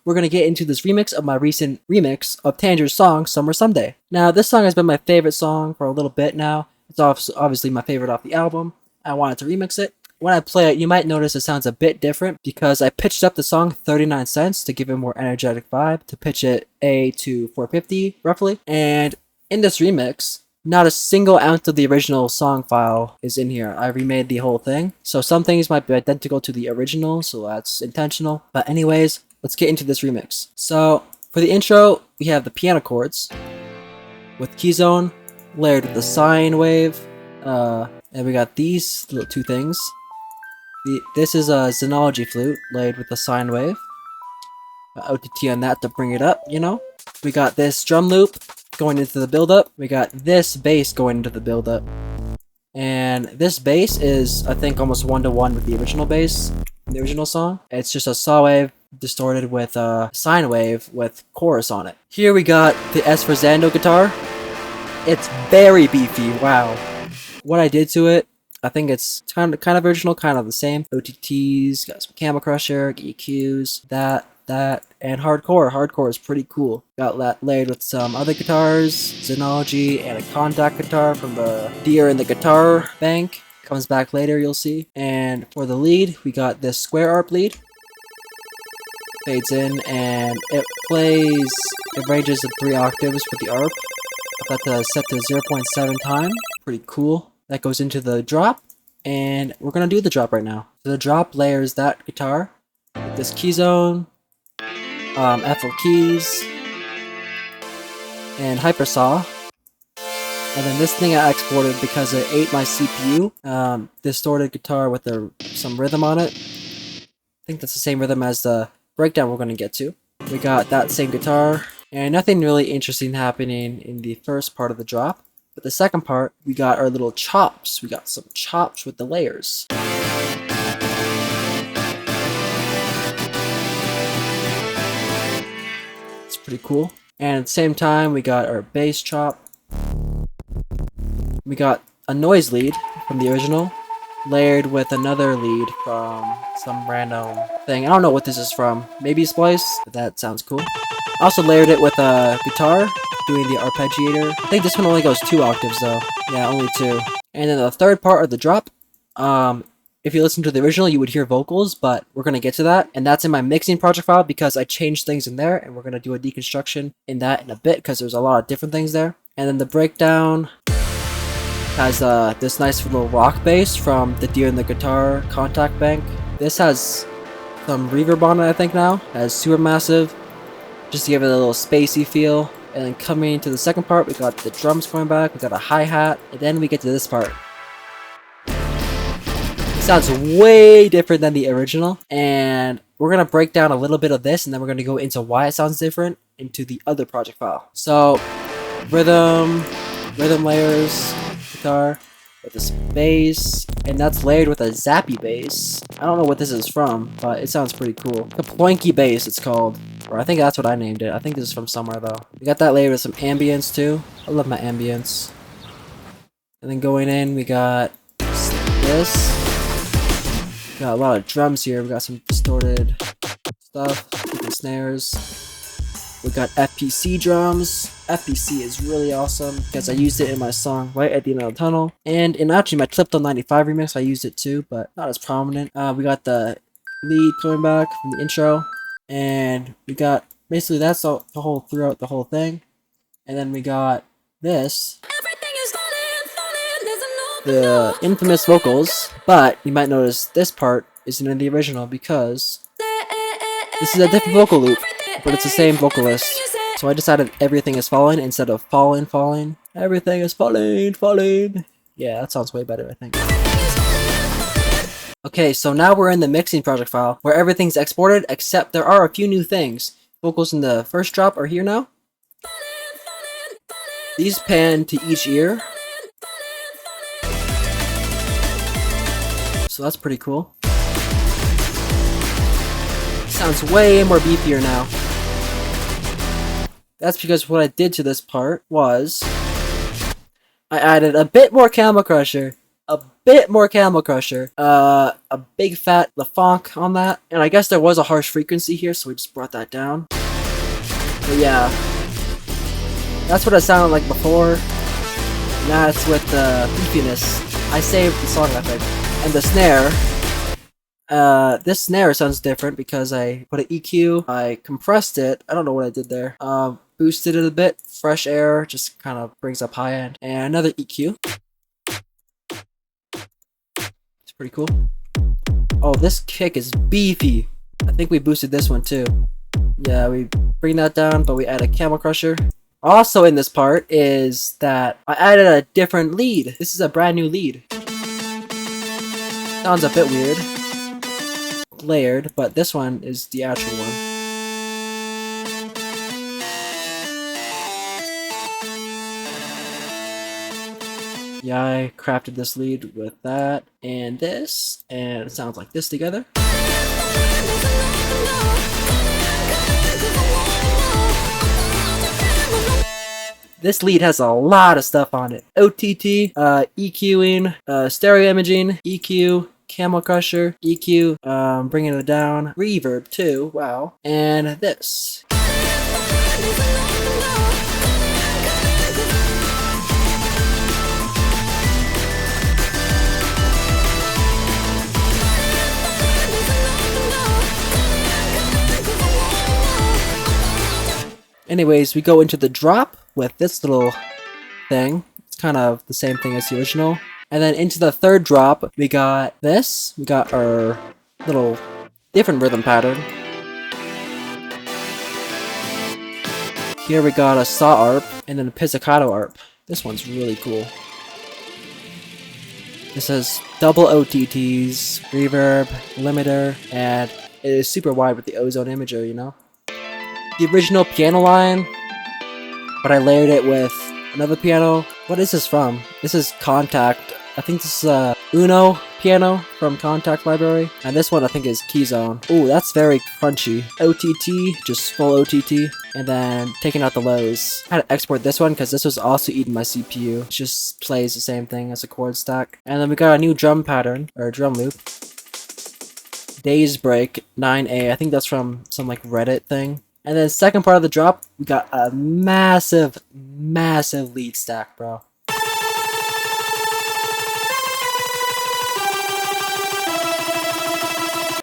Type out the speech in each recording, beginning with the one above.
we're going to get into this remix of my recent remix of Tanger's song, Summer Someday. Now, this song has been my favorite song for a little bit now. It's obviously my favorite off the album. I wanted to remix it. When I play it, you might notice it sounds a bit different because I pitched up the song 39 cents to give it a more energetic vibe, to pitch it A to 450, roughly. And in this remix, not a single ounce of the original song file is in here. I remade the whole thing. So some things might be identical to the original, so that's intentional. But anyways, let's get into this remix. So for the intro, we have the piano chords with keyzone layered with the sine wave. And we got these little two things. This is a Xenology flute layered with a sine wave. OTT on that to bring it up, you know. We got this drum loop going into the build-up. We got this bass going into the build-up. And this bass is, I think, almost one-to-one with the original bass in the original song. It's just a saw wave distorted with a sine wave with chorus on it. Here we got the S for Zando guitar. It's very beefy, wow. What I did to it, I think it's kind of original, kind of the same. OTTs, got some Camel Crusher, EQs, that, and hardcore. Hardcore is pretty cool. Got that layered with some other guitars, Xenology, and a contact guitar from the Deer in the Guitar Bank. Comes back later, you'll see. And for the lead, we got this square arp lead. Fades in, and it ranges to 3 octaves for the arp. I've got that set to 0.7 time. Pretty cool. That goes into the drop, and we're gonna do the drop right now. So the drop layers that guitar with this keyzone, FL keys, and hypersaw. And then this thing I exported because it ate my CPU. Distorted guitar with some rhythm on it. I think that's the same rhythm as the breakdown we're gonna get to. We got that same guitar, and nothing really interesting happening in the first part of the drop. But the second part, we got our little chops. We got some chops with the layers. It's pretty cool. And at the same time, we got our bass chop. We got a noise lead from the original, layered with another lead from some random thing. I don't know what this is from. Maybe Splice, but that sounds cool. I also layered it with a guitar, doing the arpeggiator. I think this one only goes 2 octaves though. Yeah, only 2. And then the third part of the drop, if you listen to the original, you would hear vocals, but we're going to get to that. And that's in my mixing project file because I changed things in there, and we're going to do a deconstruction in that in a bit because there's a lot of different things there. And then the breakdown has this nice little rock bass from the Deer in the Guitar Contact Bank. This has some reverb on it, I think now. It has super massive, just to give it a little spacey feel. And then coming to the second part, we got the drums going back, we got a hi-hat, and then we get to this part. It sounds way different than the original, and we're going to break down a little bit of this, and then we're going to go into why it sounds different into the other project file. So, rhythm layers, guitar, with this bass, and that's layered with a zappy bass. I don't know what this is from, but it sounds pretty cool. A ploinky bass, it's called. Or I think that's what I named it. I think this is from somewhere though. We got that layered with some ambience too. I love my ambience. And then going in, we got this. We got a lot of drums here. We got some distorted stuff, different snares. We got FPC drums. FPC is really awesome because I used it in my song Right at the End of the Tunnel. And in actually my Clipto 95 remix, I used it too, but not as prominent. We got the lead coming back from the intro. And we got, basically that's throughout the whole thing. And then we got this. The infamous vocals. But you might notice this part isn't in the original because this is a different vocal loop, but it's the same vocalist. So I decided everything is falling instead of falling. Everything is falling. Yeah, that sounds way better, I think. Okay, so now we're in the mixing project file where everything's exported, except there are a few new things. Vocals in the first drop are here now. These pan to each ear. So that's pretty cool. Sounds way more beefier now. That's because what I did to this part was I added a bit more Camel Crusher. A bit more Camel Crusher. A big fat LaFonk on that. And I guess there was a harsh frequency here, so we just brought that down. But yeah, that's what it sounded like before. Now it's with the beefiness. I saved the song, I think. And the snare. This snare sounds different because I put an EQ, I compressed it, I don't know what I did there, boosted it a bit, fresh air, just kind of brings up high end, and another EQ. It's pretty cool. Oh, this kick is beefy. I think we boosted this one too. Yeah, we bring that down, but we add a Camel Crusher. Also in this part is that I added a different lead. This is a brand new lead. Sounds a bit weird. Layered, but this one is the actual one. Yeah, I crafted this lead with that and this, and it sounds like this together. This lead has a lot of stuff on it. OTT, EQing, stereo imaging, EQ, Camel Crusher, EQ, bringing it down, reverb too, wow, and this. Anyways, we go into the drop with this little thing. It's kind of the same thing as the original. And then into the third drop, we got this. We got our little different rhythm pattern. Here we got a saw arp and then a pizzicato arp. This one's really cool. This has double OTTs, reverb, limiter, and it is super wide with the ozone imager, you know? The original piano line, but I layered it with another piano. What is this from? This is Contact. I think this is Uno piano from Contact Library. And this one I think is Keyzone. Ooh, that's very crunchy. OTT, just full OTT. And then taking out the lows. I had to export this one because this was also eating my CPU. It just plays the same thing as a chord stack. And then we got a new drum pattern, or drum loop. Days Break 9A. I think that's from some like Reddit thing. And then second part of the drop, we got a massive, massive lead stack, bro.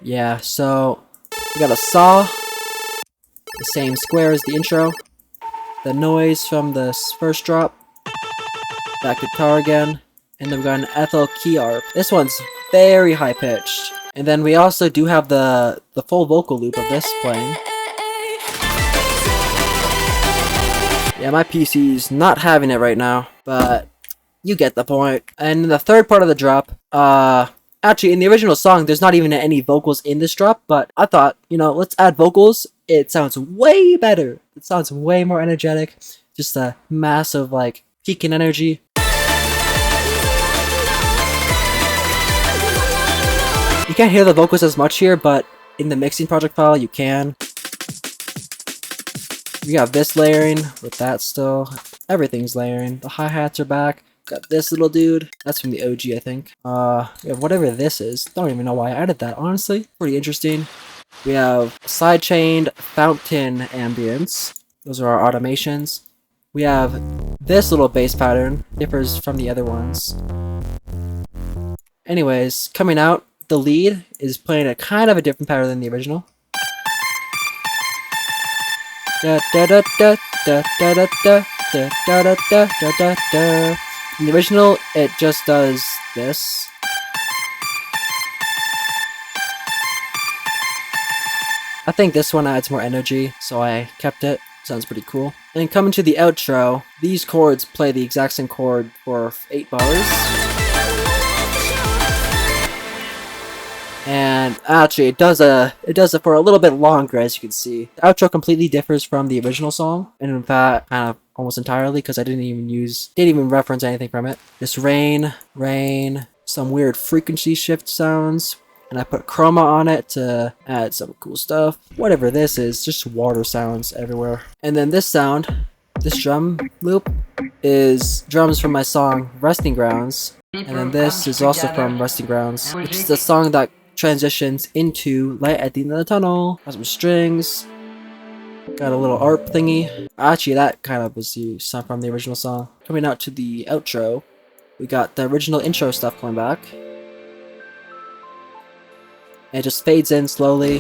Yeah, so we got a saw, the same square as the intro, the noise from the first drop, that guitar again, and then we got an Ethel key arp. This one's very high pitched. And then we also do have the full vocal loop of this playing. Yeah, my PC's not having it right now, but you get the point. And in the third part of the drop, actually in the original song, there's not even any vocals in this drop, but I thought, you know, let's add vocals. It sounds way better. It sounds way more energetic. Just a massive, like, peak in energy. You can't hear the vocals as much here, but in the mixing project file, you can. We got this layering with that still. Everything's layering. The hi-hats are back. Got this little dude. That's from the OG, I think. Yeah, whatever this is. Don't even know why I added that, honestly. Pretty interesting. We have side-chained fountain ambience. Those are our automations. We have this little bass pattern. Differs from the other ones. Anyways, coming out, the lead is playing a kind of a different pattern than the original. Da da da da da da da da da da da da da da. In the original, it just does this. I think this one adds more energy, so I kept it. Sounds pretty cool. And then coming to the outro, these chords play the exact same chord for 8 bars. And actually, it does it for a little bit longer, as you can see. The outro completely differs from the original song, and in fact, kind of almost entirely, because I didn't even reference anything from it. This rain, some weird frequency shift sounds, and I put chroma on it to add some cool stuff. Whatever this is, just water sounds everywhere. And then this sound, this drum loop, is drums from my song Resting Grounds. And then this is also from Resting Grounds, which is the song that transitions into Light at the End of the Tunnel. Got some strings, got a little ARP thingy. Actually, that kind of was the song from the original song. Coming out to the outro, we got the original intro stuff coming back. And it just fades in slowly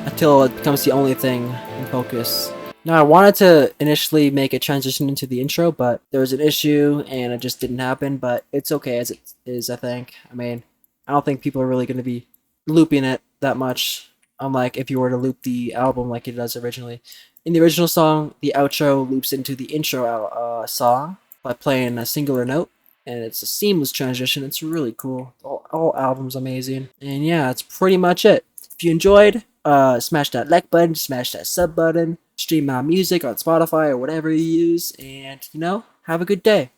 until it becomes the only thing in focus. Now, I wanted to initially make a transition into the intro, but there was an issue and it just didn't happen, but it's okay as it is, I think. I mean, I don't think people are really going to be looping it that much, unlike if you were to loop the album like it does originally. In the original song, the outro loops into the intro song by playing a singular note, and it's a seamless transition. It's really cool. All albums amazing. And yeah, that's pretty much it. If you enjoyed, smash that like button, smash that sub button, stream my music on Spotify or whatever you use, and, have a good day.